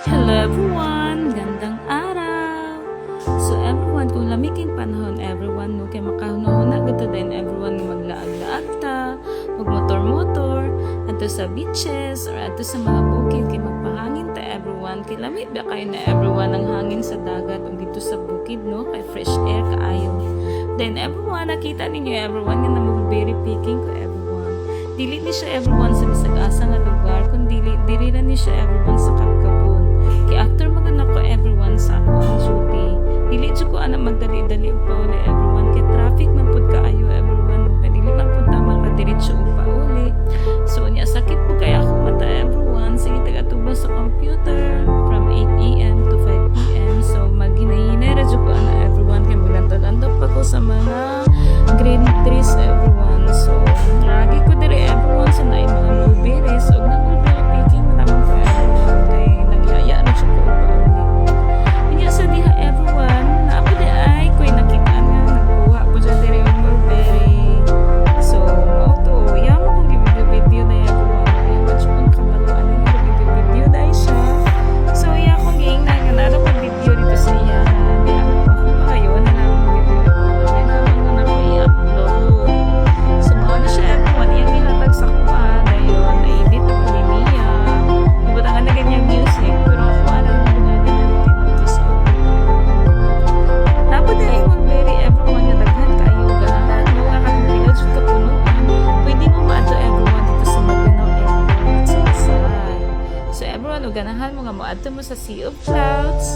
Hello everyone! Gandang araw! So everyone, kung lamiging panahon everyone, no, kay makahunohon na gito din everyone nga maglaag-laag ta, magmotor-motor, ato sa beaches, or ato sa mga bukid, kay magpahangin ta everyone, kay lamig ba kayo na everyone ang hangin sa dagat o dito sa bukid, no, kay fresh air kaayo. Then everyone, nakita ninyo everyone nga namulberry picking ko everyone. Dili ni siya everyone sa bisag-asa nga lugar, kundi dili ra ni siya everyone sa Kapkabon. Kaya after magana ko everyone sa ako ang duty, dili jud ko ana magdali-dali og pauli everyone, kay traffic man pud kaayo everyone, kay dili man pud tama ka diretso og pauli. So nya sakit po kaya ako mata everyone, sige taga-tubo sa computer from 8 AM to 5 PM. So maghinay-hinay ra jud ko ana everyone, kay maglantaw-lantaw pa ko sa mga green trees everyone. So lagi ko dire everyone sa naay mga blueberries og nang blueberry picking naman ko everyone, kay nagyaya ra jud ko og pauli. Inya sa diha everyone, naabo di ay ko'y nakita nga nagkuha po dyan dire yung blueberry. So mao to yamo kong video na everyone, kaya watch ko nakabatuan niya video dahil siya. So iya kong giingnan nga naro ko video dito sa iya, kaya ako pa kayo na naman mo video kaya naman na ako i-upload. So mao na siya everyone, iyang ihatag sa kuha dayon na-edit ako ni Mia, ibutangan na ganyang music, pero ako ano dapat na ay mulberry everyone nga daghan kayo ganahan mo nga kakapilad jud ka punuan. Pwede mo maadto everyone dito sa Maguinao Airport sa Pasay. So everyone, ganahan mo nga moadto mo sa Sea of Clouds.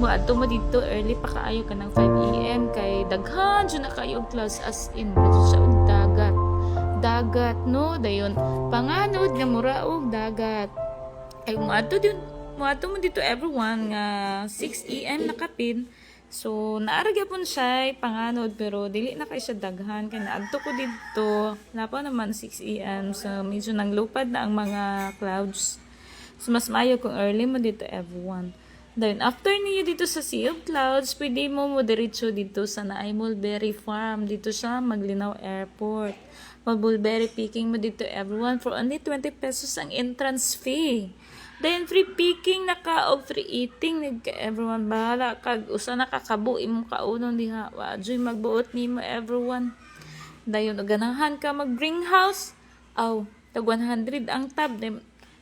Moadto mo dito early pa kaayo ka ng 5 AM kay daghan jud na kayo og clouds, as in dito sa og dagat no, dayon panganod nga mura og dagat. Ay moadto mo dito everyone nga 6 AM nakapin. So, naaragya po siya panganod, pero dili na kay siya daghan. Kaya naadto ko dito, lapaw naman 6 AM. So, medyo nang lupad na ang mga clouds. So, mas maayo kung early mo dito everyone. Then, after niyo dito sa Sea of Clouds, pwede mo diretso dito sa Naay Mulberry Farm. Dito sa Maguinao Airport. Mulberry picking mo dito everyone for only 20 pesos ang entrance fee. Then free picking na ka o free eating nid everyone, bahala kag usa na kakabo imong kaunon diha, wa joy magbuot nimo everyone. Dayon ganahan ka mag greenhouse, aw tag 100 ang tab.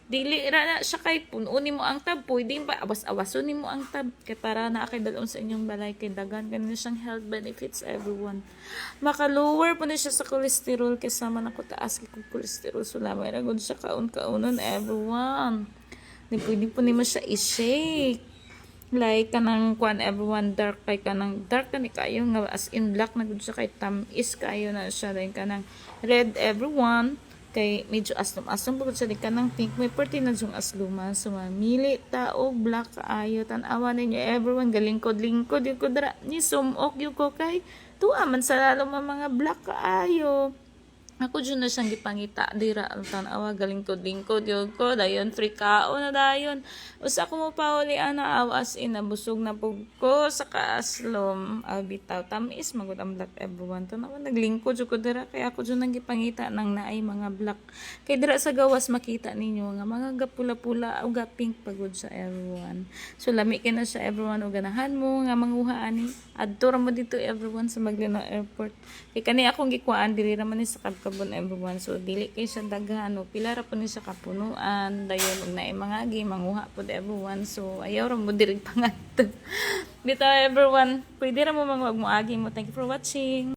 Dili ra na siya kay punuon nimo ang tab, pwede pa awas-awason nimo ang tab kay para na kay dalon sa inyong balay, kay dagan kanina siyang health benefits everyone. Maka-lower po na siya sa cholesterol, kasama na ko taas kay cholesterol, so lamay ra gud siya kaon-kaonon everyone. Di pwede po nimo siya i-shake. Like kanang kwan everyone, dark kay kanang dark kani kayo nga as in black na gud siya, kay tamis kayo na siya. Then kanang red everyone, kay medyo aslom-aslom po siya. Then kanang pink may perti na yung asluman. So mamili ta og black kaayo. Tan-awa ninyo everyone, galingkod-lingkod yung kudra ni sumok yung ko kay tuwa man sa lalo mga black kaayo. Ako dyan na siyang gipangita dira ang tanawa, galingkod-lingkod yun ko, dayon free kao na dayon. Usa ko mo pauli ana awas in nabusog na pug ko sa kaaslom, bitaw tamis magud ang black everyone. Tanawa naglingkod jud ko dira, kaya ako dyan nang gipangita nang naay mga black. Kay dira sa gawas makita ninyo nga mga gapula-pula o gapink pagod sa everyone. So lami kay na siya everyone, o ganahan mo nga manguha ani. Adto ra mo dito everyone sa Maguinao Airport. Kay kani akong gikuan diri ra man ni sa Kapkabon everyone. So dili kay siya daghan, pila ra po ni siya kapunuan, dayon og naay mga agi manguha pod everyone. So ayaw ra mo diri pangadto. Bitaw everyone, pwede ra mo manguha mo agi mo. Thank you for watching.